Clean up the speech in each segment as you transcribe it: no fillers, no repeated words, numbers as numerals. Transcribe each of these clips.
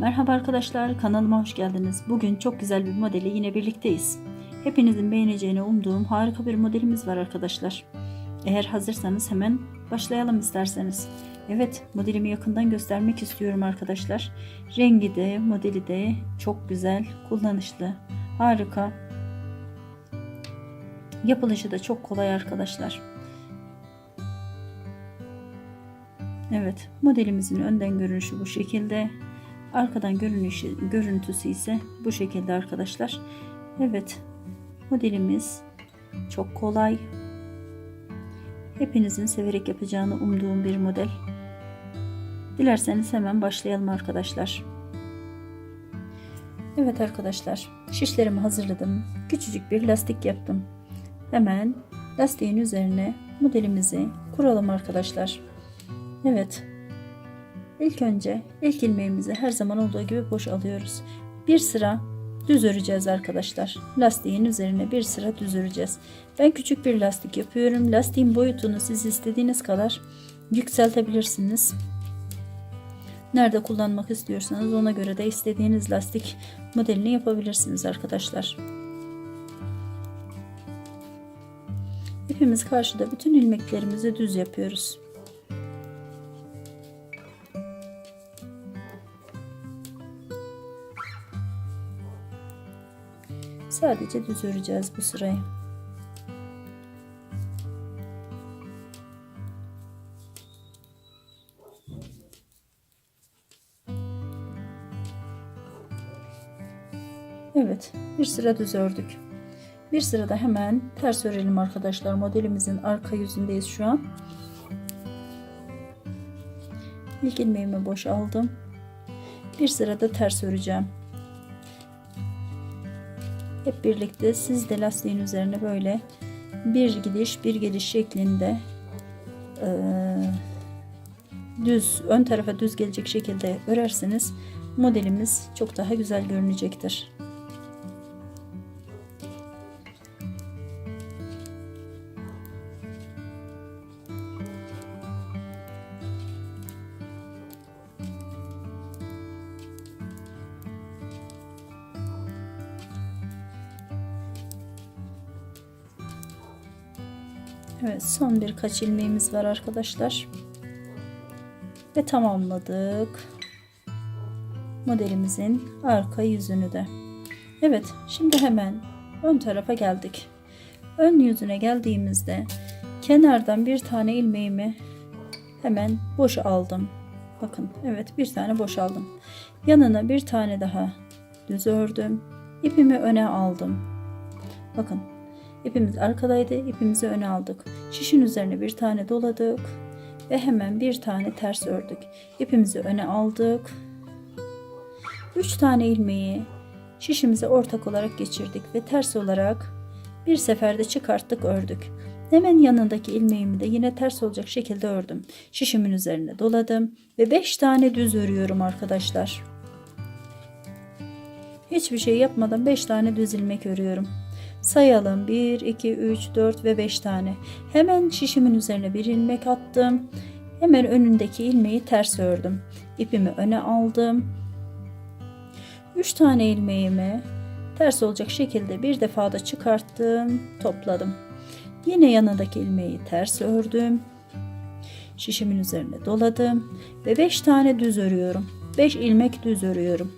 Merhaba arkadaşlar, kanalıma hoş geldiniz. Bugün çok güzel bir modeli yine birlikteyiz. Hepinizin beğeneceğini umduğum harika bir modelimiz var arkadaşlar. Eğer hazırsanız hemen başlayalım isterseniz. Evet, modelimi yakından göstermek istiyorum arkadaşlar. Rengi de modeli de çok güzel, kullanışlı, harika. Yapılışı da çok kolay arkadaşlar. Evet, modelimizin önden görünüşü bu şekilde. Arkadan görüntüsü ise bu şekilde arkadaşlar. Evet, modelimiz çok kolay. Hepinizin severek yapacağını umduğum bir model. Dilerseniz hemen başlayalım arkadaşlar. Evet arkadaşlar, şişlerimi hazırladım. Küçücük bir lastik yaptım. Hemen lastiğin üzerine modelimizi kuralım arkadaşlar. Evet. İlk önce ilk ilmeğimizi her zaman olduğu gibi boş alıyoruz. Bir sıra düz öreceğiz arkadaşlar. Lastiğin üzerine bir sıra düz öreceğiz. Ben küçük bir lastik yapıyorum. Lastiğin boyutunu siz istediğiniz kadar yükseltebilirsiniz. Nerede kullanmak istiyorsanız ona göre de istediğiniz lastik modelini yapabilirsiniz arkadaşlar. İpimiz karşıda, bütün ilmeklerimizi düz yapıyoruz. Sadece düz öreceğiz bu sırayı. Evet, bir sıra düz ördük. Bir sırada hemen ters örelim arkadaşlar. Modelimizin arka yüzündeyiz şu an. İlk ilmeğimi boş aldım. Bir sırada ters öreceğim. Hep birlikte siz de lastiğin üzerine böyle bir gidiş bir geliş şeklinde düz, ön tarafa düz gelecek şekilde örerseniz modelimiz çok daha güzel görünecektir. Evet, son birkaç ilmeğimiz var arkadaşlar. Ve tamamladık modelimizin arka yüzünü de. Evet, şimdi hemen ön tarafa geldik. Ön yüzüne geldiğimizde kenardan bir tane ilmeğimi hemen boş aldım. Bakın, evet, bir tane boş aldım. Yanına bir tane daha düz ördüm. İpimi öne aldım. Bakın, İpimiz arkadaydı. İpimizi öne aldık. Şişin üzerine bir tane doladık. Ve hemen bir tane ters ördük. İpimizi öne aldık. 3 tane ilmeği şişimize ortak olarak geçirdik. Ve ters olarak bir seferde çıkarttık, ördük. Hemen yanındaki ilmeğimi de yine ters olacak şekilde ördüm. Şişimin üzerine doladım. Ve 5 tane düz örüyorum arkadaşlar. Hiçbir şey yapmadan 5 tane düz ilmek örüyorum. Sayalım: 1, 2, 3, 4 ve 5 tane. Hemen şişimin üzerine bir ilmek attım. Hemen önündeki ilmeği ters ördüm. İpimi öne aldım. 3 tane ilmeğimi ters olacak şekilde bir defada çıkarttım, topladım. Yine yanındaki ilmeği ters ördüm. Şişimin üzerine doladım ve 5 tane düz örüyorum. 5 ilmek düz örüyorum.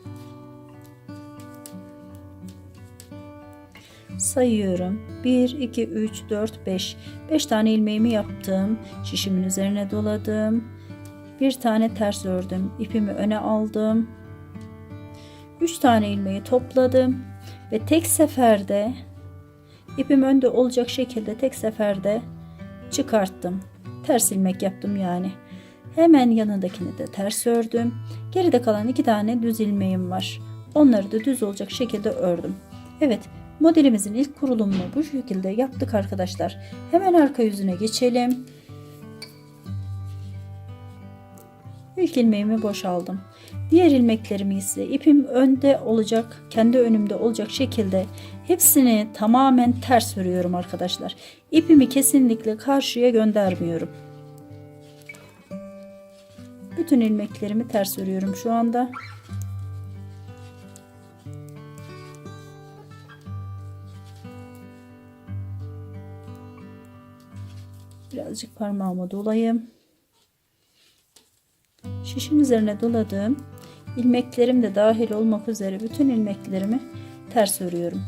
Sayıyorum: 1, 2, 3, 4, 5. 5 tane ilmeğimi yaptım. Şişimin üzerine doladım. Bir tane ters ördüm. İpimi öne aldım. 3 tane ilmeği topladım. Ve tek seferde ipim önde olacak şekilde tek seferde çıkarttım. Ters ilmek yaptım yani. Hemen yanındakini de ters ördüm. Geride kalan 2 tane düz ilmeğim var. Onları da düz olacak şekilde ördüm. Evet. Modelimizin ilk kurulumunu bu şekilde yaptık arkadaşlar. Hemen arka yüzüne geçelim. İlk ilmeğimi boşaldım. Diğer ilmeklerimi ise ipim önde olacak, kendi önümde olacak şekilde hepsini tamamen ters örüyorum arkadaşlar. İpimi kesinlikle karşıya göndermiyorum. Bütün ilmeklerimi ters örüyorum şu anda. Birazcık parmağıma dolayayım. Şişin üzerine doladığım ilmeklerim de dahil olmak üzere bütün ilmeklerimi ters örüyorum.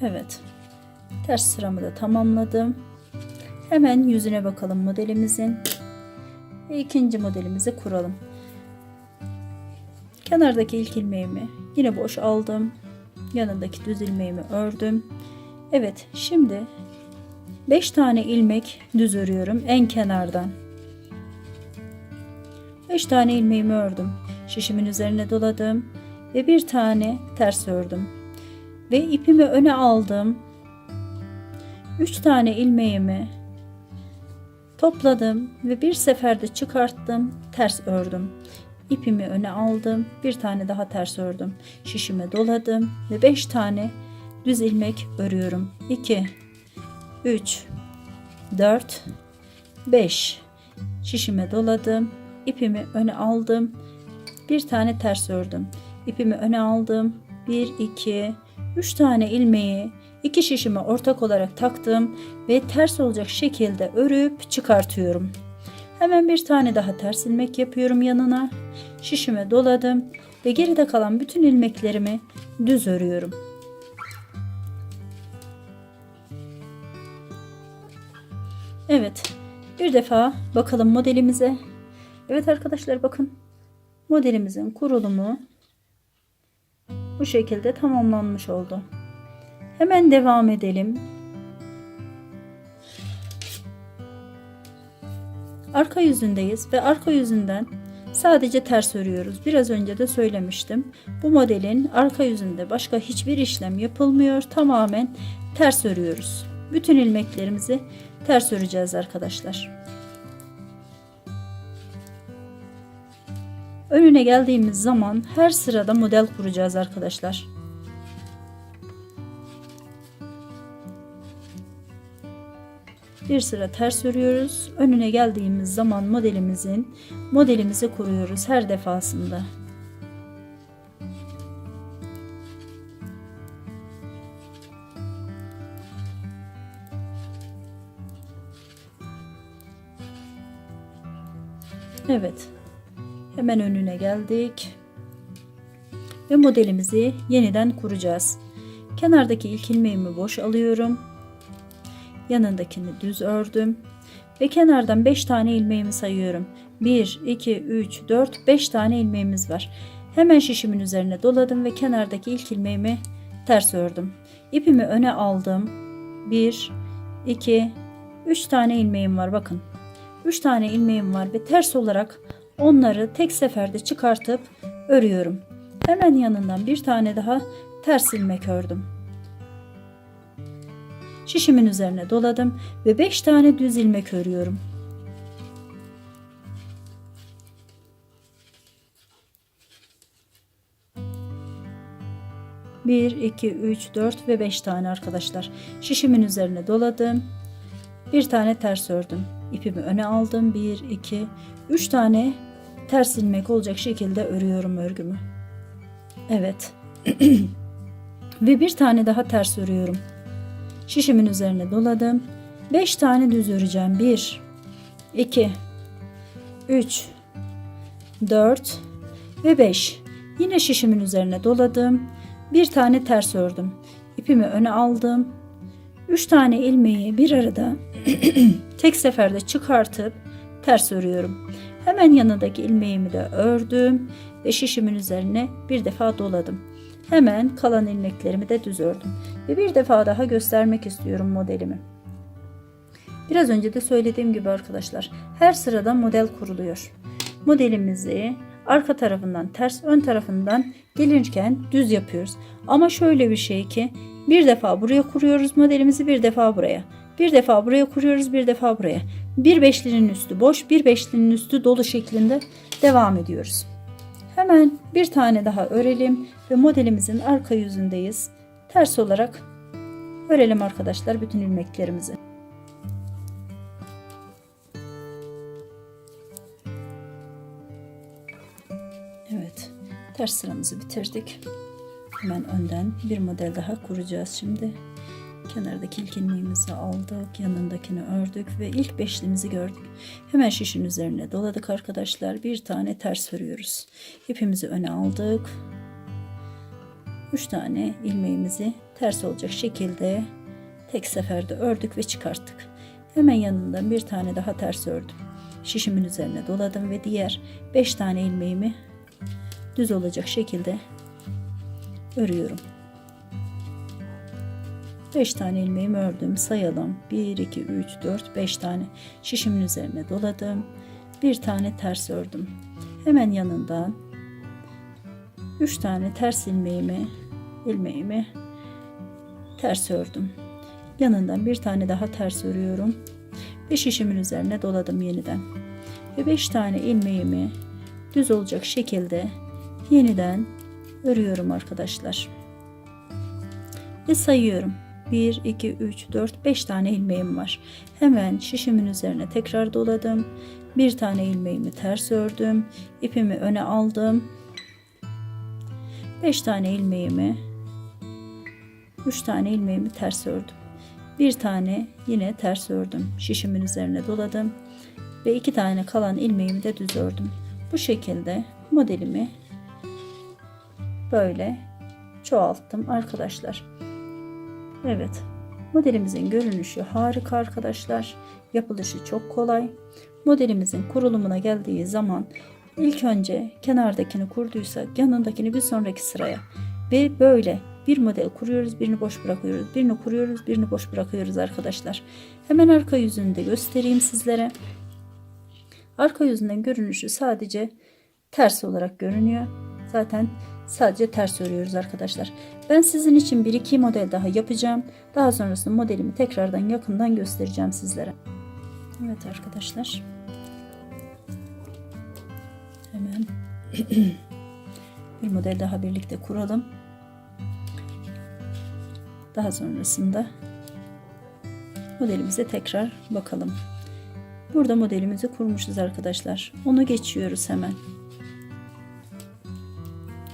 Evet. Ters sıramı da tamamladım. Hemen yüzüne bakalım modelimizin. Ve ikinci modelimizi kuralım. Kenardaki ilk ilmeğimi yine boş aldım. Yanındaki düz ilmeğimi ördüm. Evet, şimdi 5 tane ilmek düz örüyorum en kenardan. 5 tane ilmeğimi ördüm. Şişimin üzerine doladım ve bir tane ters ördüm. Ve ipimi öne aldım. 3 tane ilmeğimi topladım ve bir seferde çıkarttım, ters ördüm. İpimi öne aldım, bir tane daha ters ördüm. Şişime doladım ve 5 tane düz ilmek örüyorum. 2 3 4 5. Şişime doladım, ipimi öne aldım, bir tane ters ördüm. İpimi öne aldım, 1 2 3 tane ilmeği iki şişime ortak olarak taktım ve ters olacak şekilde örüp çıkartıyorum. Hemen bir tane daha ters ilmek yapıyorum yanına. Şişime doladım ve geride kalan bütün ilmeklerimi düz örüyorum. Evet, bir defa bakalım modelimize. Evet arkadaşlar, bakın modelimizin kurulumu bu şekilde tamamlanmış oldu. Hemen devam edelim. Arka yüzündeyiz ve arka yüzünden sadece ters örüyoruz. Biraz önce de söylemiştim. Bu modelin arka yüzünde başka hiçbir işlem yapılmıyor. Tamamen ters örüyoruz. Bütün ilmeklerimizi ters öreceğiz arkadaşlar. Önüne geldiğimiz zaman her sırada model kuracağız arkadaşlar. Bir sıra ters örüyoruz. Önüne geldiğimiz zaman modelimizi kuruyoruz her defasında. Evet. Hemen önüne geldik. Ve modelimizi yeniden kuracağız. Kenardaki ilk ilmeğimi boş alıyorum. Yanındakini düz ördüm ve kenardan 5 tane ilmeğimi sayıyorum. 1 2 3 4 5 tane ilmeğimiz var. Hemen şişimin üzerine doladım ve kenardaki ilk ilmeğimi ters ördüm. İpimi öne aldım. 1 2 3 tane ilmeğim var, bakın. 3 tane ilmeğim var ve ters olarak onları tek seferde çıkartıp örüyorum. Hemen yanından bir tane daha ters ilmek ördüm. Şişimin üzerine doladım ve 5 tane düz ilmek örüyorum. Bir, iki, üç, 4 ve 5 tane arkadaşlar. Şişimin üzerine doladım. Bir tane ters ördüm. İpimi öne aldım. 1, 2, 3 tane ters ilmek olacak şekilde örüyorum örgümü. Evet. Ve bir tane daha ters örüyorum. Şişimin üzerine doladım. 5 tane düz öreceğim. 1 2 3 4 ve 5. Yine şişimin üzerine doladım. Bir tane ters ördüm. İpimi öne aldım. 3 tane ilmeği bir arada tek seferde çıkartıp ters örüyorum. Hemen yanındaki ilmeğimi de ördüm ve şişimin üzerine bir defa doladım. Hemen kalan ilmeklerimi de düz ördüm. Ve bir defa daha göstermek istiyorum modelimi. Biraz önce de söylediğim gibi arkadaşlar, her sırada model kuruluyor. Modelimizi arka tarafından ters, ön tarafından gelirken düz yapıyoruz. Ama şöyle bir şey ki, bir defa buraya kuruyoruz modelimizi, bir defa buraya. Bir defa buraya kuruyoruz, bir defa buraya. Bir beşlinin üstü boş, bir beşlinin üstü dolu şeklinde devam ediyoruz. Hemen bir tane daha örelim ve modelimizin arka yüzündeyiz. Ters olarak örelim arkadaşlar bütün ilmeklerimizi. Ters sıramızı bitirdik. Hemen önden bir model daha kuracağız şimdi. Kenardaki ilk ilmeğimizi aldık, yanındakini ördük ve ilk beşlimizi gördük. Hemen şişin üzerine doladık arkadaşlar. Bir tane ters örüyoruz. İpimizi öne aldık. 3 tane ilmeğimizi ters olacak şekilde tek seferde ördük ve çıkarttık. Hemen yanından bir tane daha ters ördüm. Şişimin üzerine doladım ve diğer 5 tane ilmeğimi düz olacak şekilde örüyorum. 5 tane ilmeğimi ördüm. Sayalım. 1, 2, 3, 4, 5 tane. Şişimin üzerine doladım. Bir tane ters ördüm. Hemen yanından 3 tane ters ilmeğimi ters ördüm. Yanından bir tane daha ters örüyorum. Ve şişimin üzerine doladım yeniden. Ve 5 tane ilmeğimi düz olacak şekilde yeniden örüyorum arkadaşlar. Ve sayıyorum. 1, 2, 3, 4, 5 tane ilmeğim var. Hemen şişimin üzerine tekrar doladım. Bir tane ilmeğimi ters ördüm. İpimi öne aldım. 5 tane ilmeğimi, 3 tane ilmeğimi ters ördüm. Bir tane yine ters ördüm. Şişimin üzerine doladım. Ve 2 tane kalan ilmeğimi de düz ördüm. Bu şekilde modelimi böyle çoğalttım arkadaşlar. Evet, modelimizin görünüşü harika arkadaşlar. Yapılışı çok kolay. Modelimizin kurulumuna geldiği zaman ilk önce kenardakini kurduysak yanındakini bir sonraki sıraya ve böyle bir model kuruyoruz, birini boş bırakıyoruz, birini kuruyoruz, birini boş bırakıyoruz arkadaşlar. Hemen arka yüzünü de göstereyim sizlere. Arka yüzünden görünüşü sadece ters olarak görünüyor. Zaten sadece ters örüyoruz arkadaşlar. Ben sizin için bir iki model daha yapacağım. Daha sonrasında modelimi tekrardan yakından göstereceğim sizlere. Evet arkadaşlar. Hemen bir model daha birlikte kuralım. Daha sonrasında modelimize tekrar bakalım. Burada modelimizi kurmuşuz arkadaşlar. Onu geçiyoruz hemen.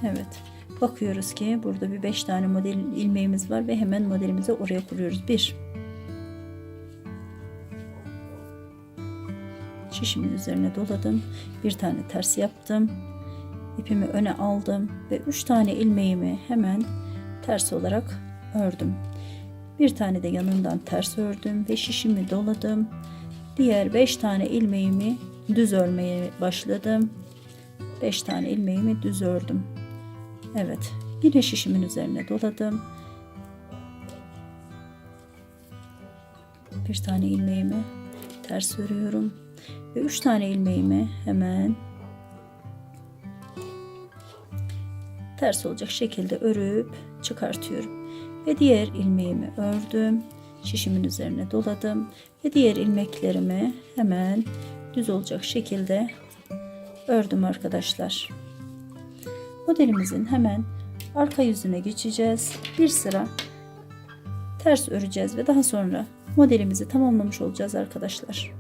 Evet. Bakıyoruz ki burada bir 5 tane model ilmeğimiz var ve hemen modelimizi oraya kuruyoruz. 1. Şişimin üzerine doladım. Bir tane ters yaptım. İpimi öne aldım ve 3 tane ilmeğimi hemen ters olarak ördüm. Bir tane de yanından ters ördüm ve şişimi doladım. Diğer 5 tane ilmeğimi düz örmeye başladım. 5 tane ilmeğimi düz ördüm. Evet, yine şişimin üzerine doladım. Bir tane ilmeğimi ters örüyorum ve 3 tane ilmeğimi hemen ters olacak şekilde örüp çıkartıyorum. Ve diğer ilmeğimi ördüm. Şişimin üzerine doladım ve diğer ilmeklerimi hemen düz olacak şekilde ördüm arkadaşlar. Modelimizin hemen arka yüzüne geçeceğiz. Bir sıra ters öreceğiz ve daha sonra modelimizi tamamlamış olacağız arkadaşlar.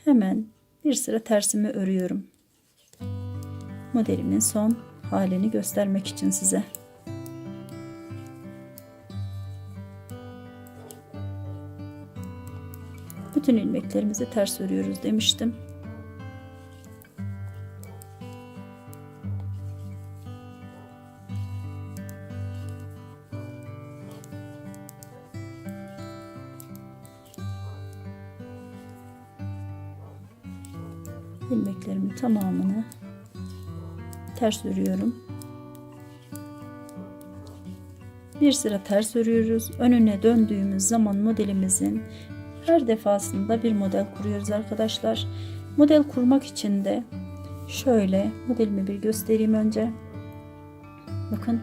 Hemen bir sıra tersimi örüyorum. Modelimin son halini göstermek için size. Bütün ilmeklerimizi ters örüyoruz demiştim. İlmeklerimin tamamını ters örüyorum. Bir sıra ters örüyoruz. Önüne döndüğümüz zaman modelimizin her defasında bir model kuruyoruz arkadaşlar. Model kurmak için de şöyle modelimi bir göstereyim önce. Bakın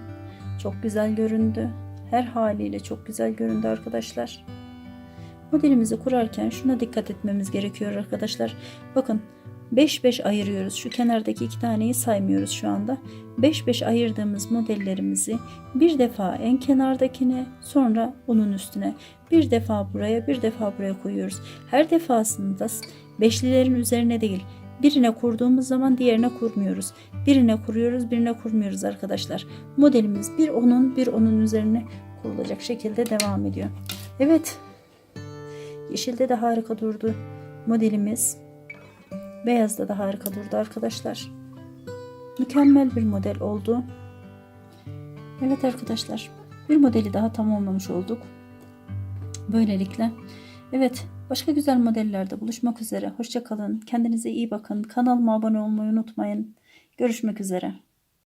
çok güzel göründü. Her haliyle çok güzel göründü arkadaşlar. Modelimizi kurarken şuna dikkat etmemiz gerekiyor arkadaşlar. Bakın 5-5 ayırıyoruz. Şu kenardaki 2 taneyi saymıyoruz şu anda. 5-5 ayırdığımız modellerimizi bir defa en kenardakine, sonra onun üstüne, bir defa buraya, bir defa buraya koyuyoruz. Her defasında beşlilerin üzerine değil, birine kurduğumuz zaman diğerine kurmuyoruz. Birine kuruyoruz, birine kurmuyoruz arkadaşlar. Modelimiz bir onun üzerine kurulacak şekilde devam ediyor. Evet. Yeşilde de harika durdu modelimiz. Beyazda da harika durdu arkadaşlar. Mükemmel bir model oldu. Evet arkadaşlar, bir modeli daha tamamlamış olduk. Böylelikle. Evet, başka güzel modellerde buluşmak üzere. Hoşça kalın. Kendinize iyi bakın. Kanalıma abone olmayı unutmayın. Görüşmek üzere.